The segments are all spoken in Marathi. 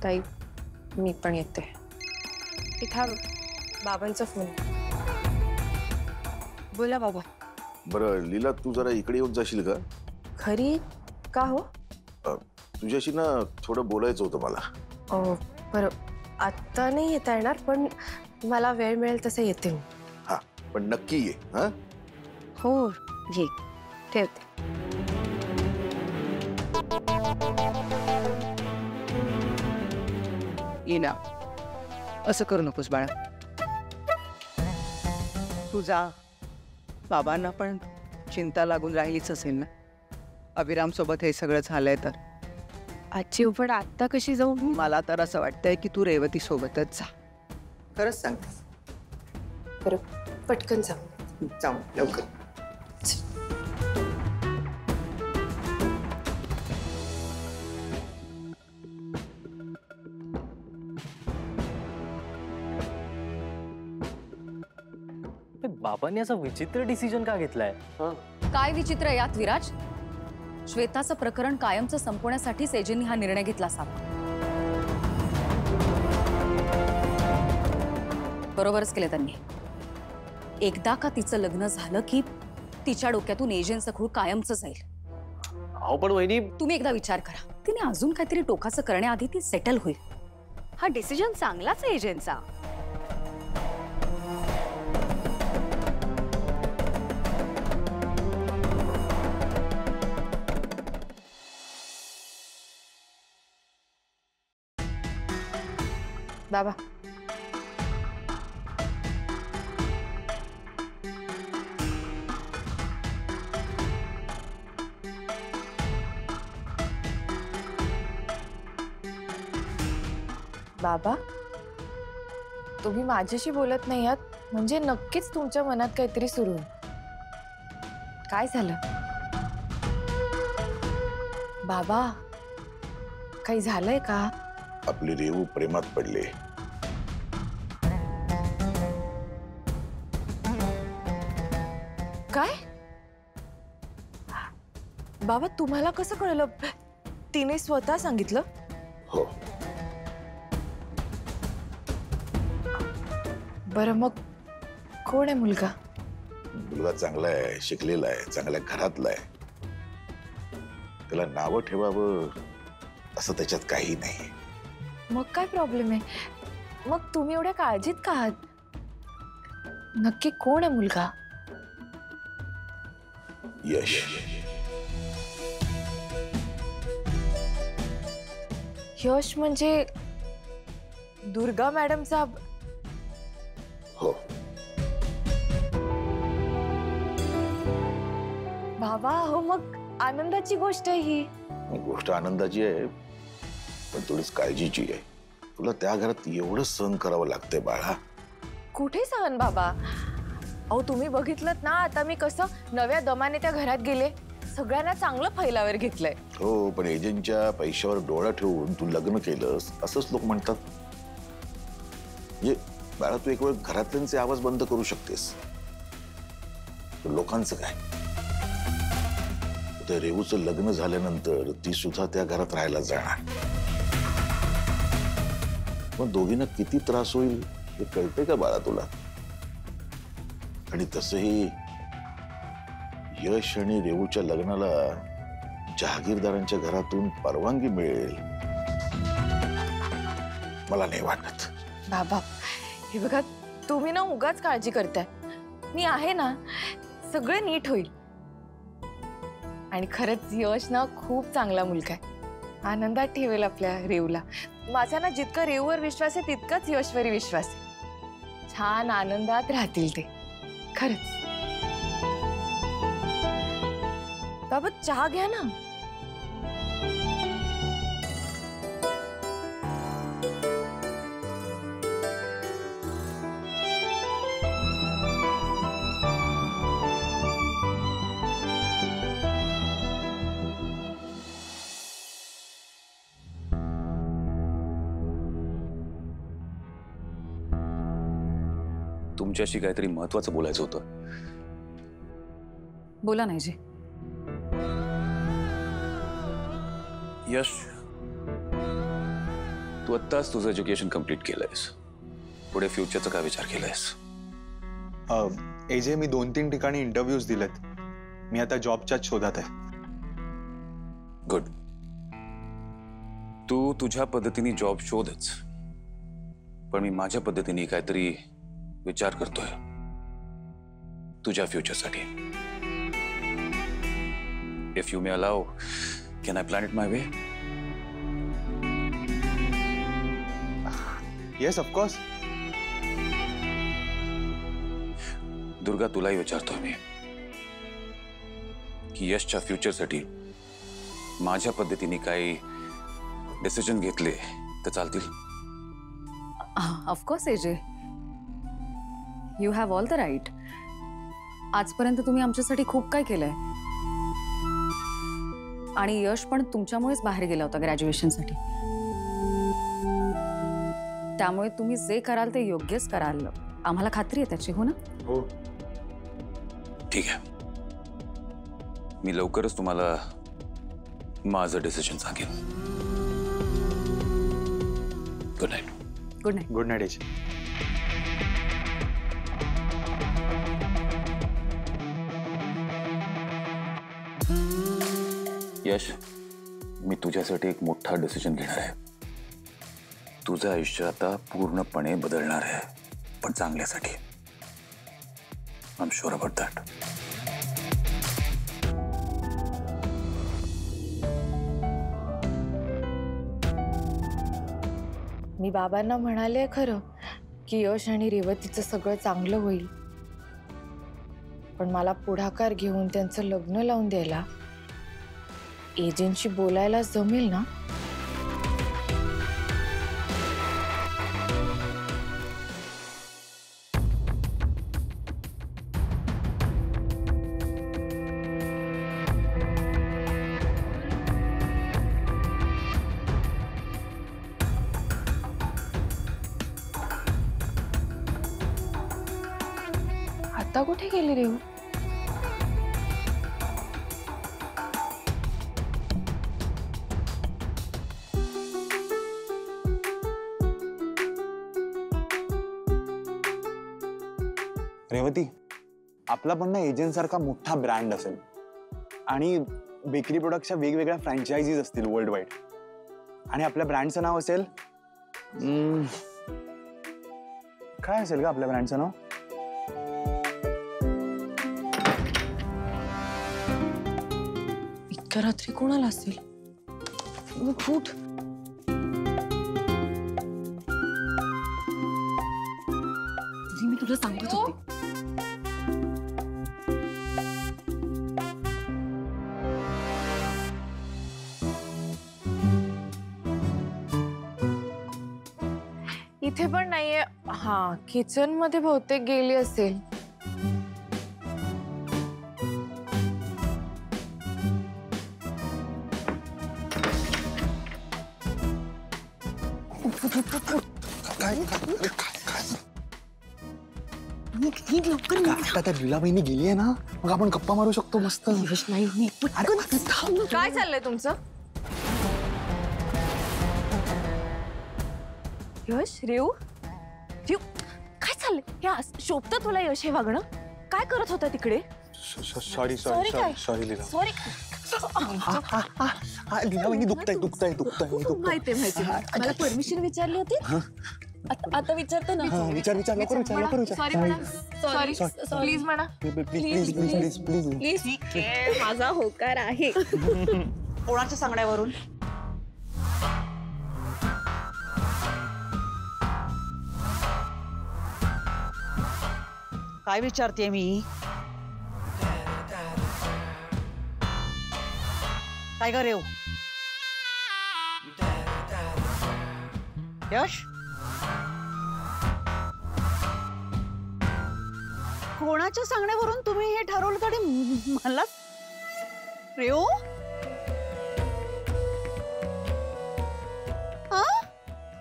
ताई मी पण येते. थांब, बाबांचा फोन. बोला बाबा. बरं लीला, तू जरा इकडे येऊन जाशील का? खरी का हो? तुझ्याशी ना थोडं बोलायचं होतं मला. बरं, आता नाही येता येणार, पण मला वेळ मिळेल तसं येते मी. हा, पण नक्की ये. हा हो ये, ठेवते. इना, असं करू नकोस बाळा. तुझा बाबांना पण चिंता लागून राहिलीच असेल ना, अभिराम सोबत हे सगळं झालंय तर. आजी पण आत्ता कशी जाऊ? मला तर असं वाटतंय की तू रेवती सोबतच जा. खरंच सांगते. बरं, पटकन जाऊ. जाऊ लवकर. बाबांनी असा विचित्र डिसिजन का घेतलाय? काय विचित्र आहे यात विराज? श्वेताचं प्रकरण कायमचं संपवण्यासाठी सेजेंनी हा निर्णय घेतला असावा. बरोबरच केलं त्यांनी. एकदा का तिचं लग्न झालं की तिच्या डोक्यातून एजंटचं खूळ कायमचं जाईल. अहो पण वहिनी, तुम्ही एकदा विचार करा, तिने अजून काहीतरी टोकाचं करण्याआधी ती सेटल होईल. हा डिसिजन चांगलाच आहे एजंटचा. बाबा, बाबा तुम्ही माझ्याशी बोलत नाही आहात म्हणजे नक्कीच तुमच्या मनात काहीतरी सुरू आहे. काय झालं बाबा? काही झालंय का? आपली रेवू प्रेमात पडले. काय बाबा, तुम्हाला कसं कळलं? तिने स्वतः सांगितलं? हो. बरं मग कोण आहे मुलगा? मुलगा चांगला आहे, शिकलेला आहे, चांगल्या घरातला आहे. त्याला नावं ठेवावं असं त्याच्यात काही नाही. मग काय प्रॉब्लेम आहे? मग तुम्ही एवढ्या काळजीत का आहात? नक्की कोण आहे मुलगा? यश. यश म्हणजे दुर्गा मॅडमचा? हो. बाबा हो, मग आनंदाची गोष्ट आहे ही. गोष्ट आनंदाची आहे, पण थोडीच काळजीची आहे. तुला त्या घरात एवढं सहन करावं लागतंय बाळा. कुठे सहन बाबा? अहो तुम्ही बघितलं ना आता मी कसं नव्या दमाने त्या घरात गेले. सगळ्यांना चांगलं फैलावर घेतलंय. हो, पण एजंटच्या पैशावर डोळा ठेवून तू लग्न केलंस असंच लोक म्हणतात. म्हणजे बाळा, तू एक वेळ घरातल्यांचे आवाज बंद करू शकतेस, लोकांचं काय? त्या रेवूचं लग्न झाल्यानंतर ती सुद्धा त्या घरात राहायला जाणार. मग दोघींना किती त्रास होईल हे कळतंय का बाळा तुला? आणि तसंही यश आणि रेवूच्या लग्नाला जहागीरदारांच्या घरातून परवानगी मिळेल मला नाही वाटत. बाबा हे बघा, तुम्ही ना उगाच काळजी करताय. मी आहे ना, सगळं नीट होईल. आणि खरंच यश ना खूप चांगला मुलगा आहे. आनंदात ठेवेल आपल्या रेवूला. माझा ना जितका रेवूवर विश्वास आहे तितकाच यशवरी विश्वास आहे. छान आनंदात राहतील ते, खरंच. बाबा चहा घ्या ना. तुमच्याशी काहीतरी महत्त्वाचं बोलायचं होतं. बोला नाही जी. यश, तू आत्ताच तुझं एज्युकेशन कंप्लीट केलंयस, पुढे फ्युचरचा काय विचार केलायस? एजे, मी 2-3 ठिकाणी इंटरव्ह्यूज दिलेत. मी आता जॉबच्याच शोधात आहे. गुड. तू तुझ्या पद्धतीने जॉब शोधच, पण मी माझ्या पद्धतीने काहीतरी विचार करतोय तुझ्या फ्युचरसाठी. If you may allow, can I plan it my way? Yes, of course. Durga, तुलाही विचारतोय मी की यशच्या फ्युचरसाठी माझ्या पद्धतीने काही डिसिजन घेतले तर चालतील? Of course AJ, you have all the right. आजपर्यंत तुम्ही आमच्यासाठी खूप काय केलंय आणि यश पण तुमच्यामुळेच बाहेर गेला होता ग्रॅज्युएशनसाठी. त्यामुळे तुम्ही जे कराल ते योग्यच कराल, आम्हाला खात्री आहे त्याची. हो ना? हो. ठीक आहे, मी लवकरच तुम्हाला माझं डिसिजन सांगेन. Good night. Good night. Good night AJ. Yash, मी तुझ्यासाठी एक मोठा डिसिजन घेणार आहे. तुझं आयुष्य आता पूर्णपणे बदलणार आहे, पण चांगल्यासाठी. I am sure about that. मी बाबांना म्हणाले खरं की यश आणि रेवतीचं सगळं चांगलं होईल, पण मला पुढाकार घेऊन त्यांचं लग्न लावून द्यायला एजंटशी बोलायला जमेल ना? आता कुठे गेली रेव? रेवती, आपला पण ना एजंट सारखा मोठा ब्रँड असेल आणि बेकरी प्रोडक्टच्या वेगवेगळ्या फ्रँचायझीज असतील वर्ल्ड वाईड, आणि आपल्या ब्रँडचं नाव असेल काय असेल का आपल्या ब्रँडचं नाव? इतक्या रात्री कोणाला असेल? फूट. मी तुला सांगत होते. इथे पण नाहीये. हा, किचन मध्ये बहुतेक गेली असेल. आता लीलाबाईंनी गेली आहे ना, मग आपण गप्पा मारू शकतो मस्त. काय चाललंय तुमचं? यश, रेव, काय चाललंय? हे शोभतं तुला यश हे वागणं? काय करत होता तिकडे? सॉरी लीला. सॉरी. लीलाबाईंनी दुखताय. माहिती. मला परमिशन विचारली होती. आता विचारते ना. विचार लवकर विचार. सॉरी म्हणा. सॉरी. प्लीज म्हणा. प्लीज. माझा होकार आहे. कोणाच्या सांगण्यावरून? काय विचारते मी? काय ग रेव? यश, कोणाच्या सांगण्यावरून तुम्ही हे ठरवलं तरी मला? रेव,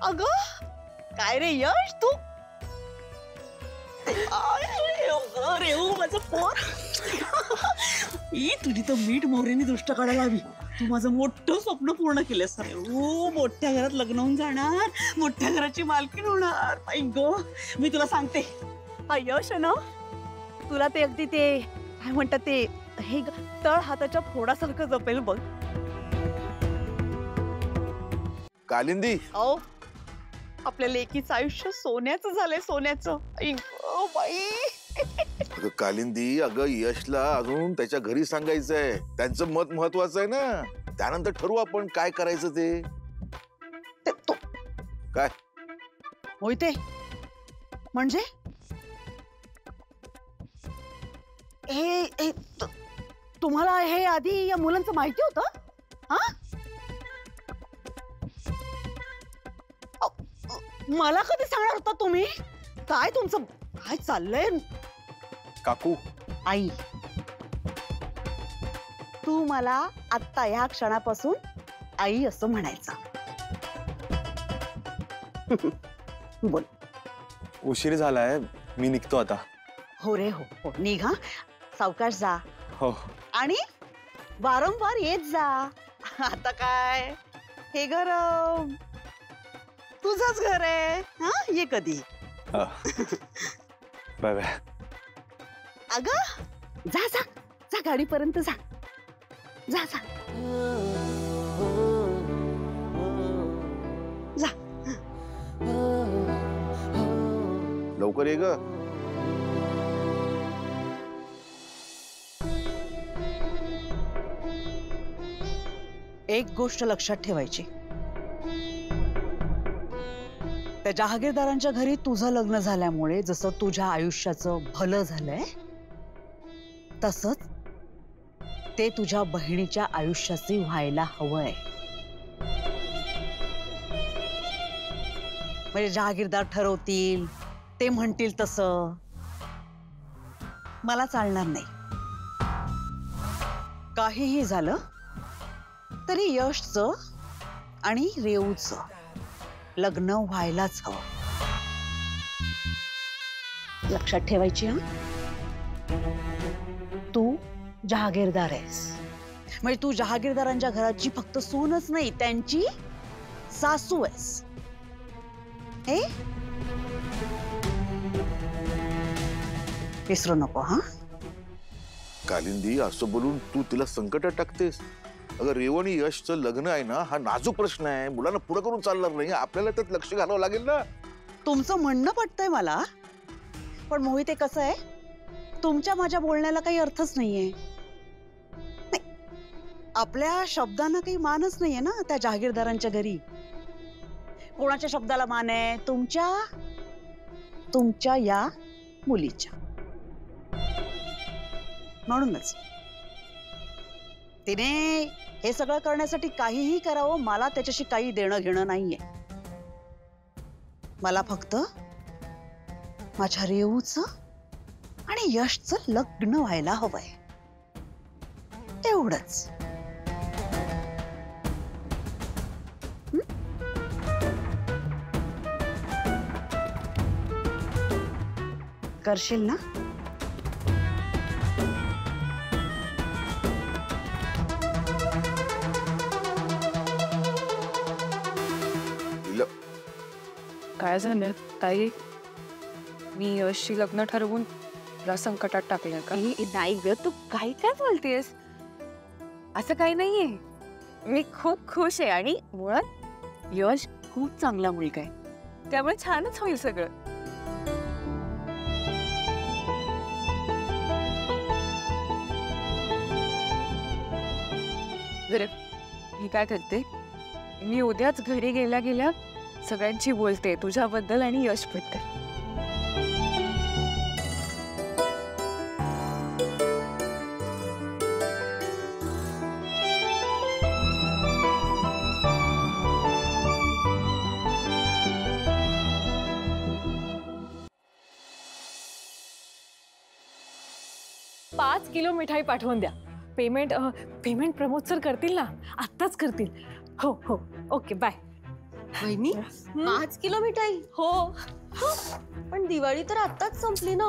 अगं काय रे यश, तू रेव माझं पोर. तुझी तर मीठ मोहरीने दृष्ट काढायला हवी. तू माझं मोठं स्वप्न पूर्ण केलंस रे. ओ मोठ्या घरात लग्न होऊन जाणार, मोठ्या घराची मालकीण होणार. आई गो, मी तुला सांगते यश ना, तुला ते अगदी ते काय म्हणतात ते हे तळ हाताच्या फोडासारखं जपेल बघ. कालिंदी, अहो आपल्या लेकीचं आयुष्य सोन्याचं झालंय, सोन्याचं. आई गो बाई. अगं कालिंदी, अगं यशला अजून त्याच्या घरी सांगायचंय. त्यांचं मत महत्वाचं आहे ना. त्यानंतर ठरवू आपण काय करायचं ते. काय मोहिते म्हणजे हे तुम्हाला हे आधी या मुलांचं माहिती होतं? हा, मला कधी सांगणार होता तुम्ही? काय तुमचं काय चाललंय? काकू, आई, तू मला आत्ता ह्या क्षणापासून आई असं म्हणायचं. बोल. उशीर झालाय, मी निघतो आता. हो रे हो, हो निघा, सावकाश जा. हो. आणि वारंवार येत जा. आता काय हे घर तुझंच घर आहे. हा, ये कधी. Bye bye. अगं जा जा जा, गाडीपर्यंत जा जा जा जा. लवकर ये ग. एक गोष्ट लक्षात ठेवायची, त्या जहागीरदारांच्या घरी तुझं लग्न झाल्यामुळे जसं तुझ्या आयुष्याचं भलं झालंय, तसंच ते तुझ्या बहिणीच्या आयुष्याचे व्हायला हवंय. म्हणजे जहागीरदार ठरवतील, ते म्हणतील तसं मला चालणार नाही. काहीही झालं तरी यशचं आणि रेऊचं लग्न व्हायलाच हवं. लक्षात ठेवायची. हा, तू जहागीरदार आहेस, म्हणजे तू जहागीरदारांच्या घराची फक्त सूनच नाही, त्यांची सासू आहेस. हे विसरू नको. हा कालिंदी, असं बोलून तू तिला संकटात टाकतेस. अगं रेव आणि यशचं लग्न आहे ना, हा नाजूक प्रश्न आहे. मुलांना पुढे करून चालणार नाही. आपल्याला त्यात लक्ष घालावं लागेल ना. तुमचं म्हणणं पटतंय मला, पण मोहिते कसं आहे, तुमच्या माझ्या बोलण्याला काही अर्थच नाहीये. नाही, आपल्या शब्दांना काही मानच नाहीये ना त्या जहागीरदारांच्या घरी. कोणाच्या शब्दाला मान आहे? तुमच्या या मुलीच्या. म्हणूनच तिने हे सगळं करण्यासाठी काहीही करावं, मला त्याच्याशी काही देणं घेणं नाहीये. मला फक्त माझ्या रेऊचं आणि यशचं लग्न व्हायला हवंय, तेवढंच. करशील ना? काय झालं ताई? मी यशशी लग्न ठरवून तुला संकटात टाकलंय का? नाही ग, तू काय काय बोलतेस? असं काही नाहीये. मी खूप खुश आहे आणि मुळात यश खूप चांगला मुलगा आहे, त्यामुळे छानच होईल सगळं. बरं, मी काय करते, मी उद्याच घरी गेल्या गेल्या सगळ्यांची बोलते तुझ्याबद्दल आणि यशबद्दल. पाच किलो मिठाई पाठवून द्या. पेमेंट प्रमोद सर करतील ना, आत्ताच करतील. हो हो, ओके बाय. वहिनी, 5 किलो मिठाई? हो, पण दिवाळी तर आत्ताच संपली ना.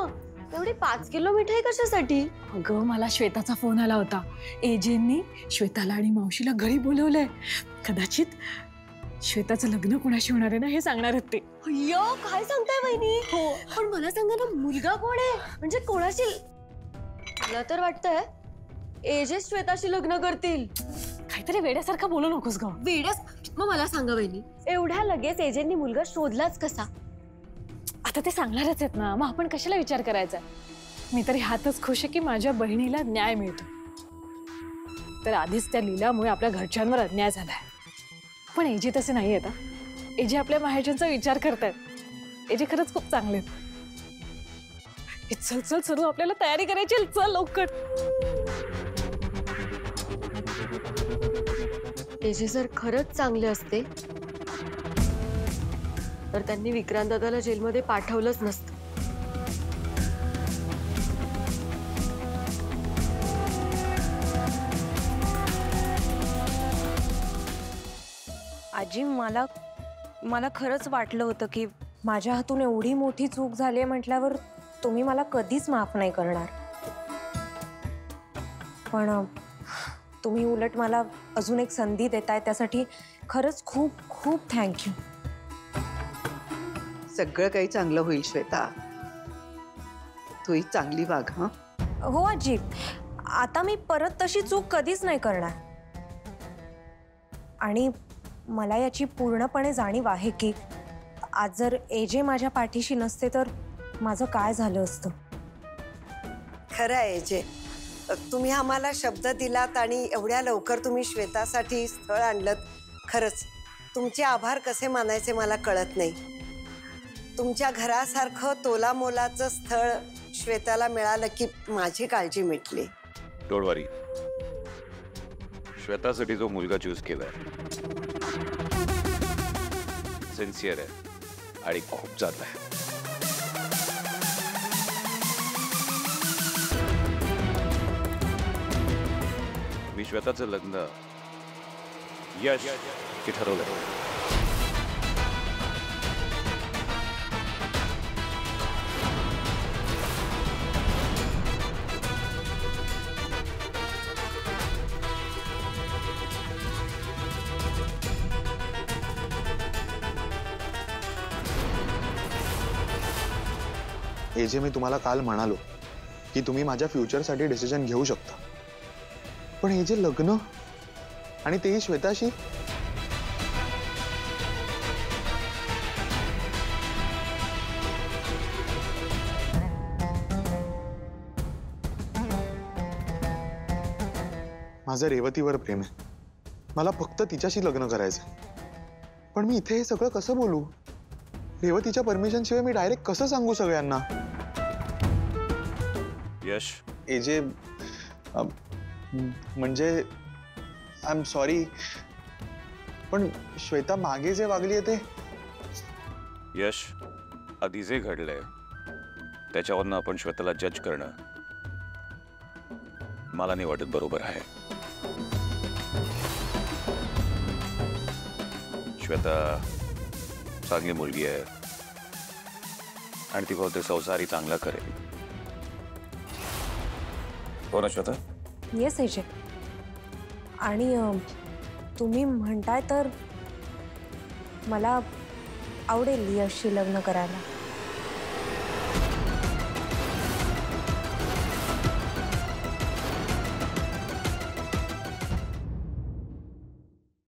एवढी 5 किलो मिठाई कशासाठी? अगं मला श्वेताचा फोन आला होता. एजेंनी श्वेताला आणि मावशीला घरी बोलवलंय. कदाचित श्वेताचं लग्न कुणाशी होणार आहे ना हे सांगणार आहेत ते. अय्यो, काय सांगताय वहिनी? हो, पण मला सांगा ना, मुलगा कोण आहे? म्हणजे कोणाशी? मला तर वाटतंय एजे श्वेताशी लग्न करतील. काहीतरी वेड्यासारखं बोलू नकोस ग. वेड्यास? मग मला सांगा वहिनी, एवढ्या लगेच एजेंनी मुलगा शोधलाच कसा? आता ते सांगणारच आहेत ना, मग आपण कशाला विचार करायचा? मी तरी हातच खुश आहे की माझ्या बहिणीला न्याय मिळतो. तर आधीच त्या लीलामुळे आपल्या घरच्यांवर अन्याय झालाय. पण एजे तसे नाही आहेत. एजे आपल्या माहेरच्यांचा विचार करतायत. एजे खरंच खूप चांगले आहेत. चल चल सरू, आपल्याला तयारी करायची. चल लवकर. एजे जर खरंच चांगले असते तर त्यांनी विक्रांत दादाला जेलमध्ये पाठवलंच नसतं. आजी, मला खरंच वाटलं होतं की माझ्या हातून एवढी मोठी चूक झाली म्हटल्यावर तुम्ही मला कधीच माफ नाही करणार. पण तुम्ही उलट मला अजून एक संधी देताय, त्यासाठी खरंच खूप खूप थँक्यू. सगळं काही चांगलं होईल श्वेता. तू ही चांगली वाग. हं? हो आजी, आता मी परत तशी चूक कधीच नाही करणार. आणि मला याची पूर्णपणे जाणीव आहे की आज जर एजे माझ्या पाठीशी नसते तर माझं काय झालं असतं. खरं आहे एजे, तुम्ही आम्हाला शब्द दिलात आणि एवढ्या लवकर तुम्ही श्वेतासाठी स्थळ आणलं. खरंच तुमचे आभार कसे मानायचे मला कळत नाही. तुमच्या घरासारखं तोलामोलाचं स्थळ श्वेताला मिळालं की माझी काळजी मिटली. डोंट वरी, श्वेतासाठी जो मुलगा चूज केलाय सिन्सिअर आहे आणि खूप जात आहे. मी श्वेताचं लग्न यश की ठरवलंय. एजे, मी तुम्हाला काल म्हणालो की तुम्ही माझ्या फ्युचरसाठी डिसिजन घेऊ शकता. पण हे जे लग्न आणि तेही श्वेताशी, माझं रेवतीवर प्रेम आहे. मला फक्त तिच्याशी लग्न करायचं. पण मी इथे हे सगळं कसं बोलू? रेवतीच्या परमिशन शिवाय मी डायरेक्ट कसं सांगू सगळ्यांना? यश, एजे, म्हणजे आय एम सॉरी, पण श्वेता मागे जे वागली आहे ते. यश, आधी जे घडलंय त्याच्यावरनं आपण श्वेताला जज करणं मला नाही वाटत बरोबर आहे. श्वेता चांगली मुलगी आहे आणि ती बहुतेक संसारही चांगला करेल. हो ना श्वेता? Yes AJ. आणि तुम्ही म्हणताय तर मला आवडेल यशशी लग्न करायला.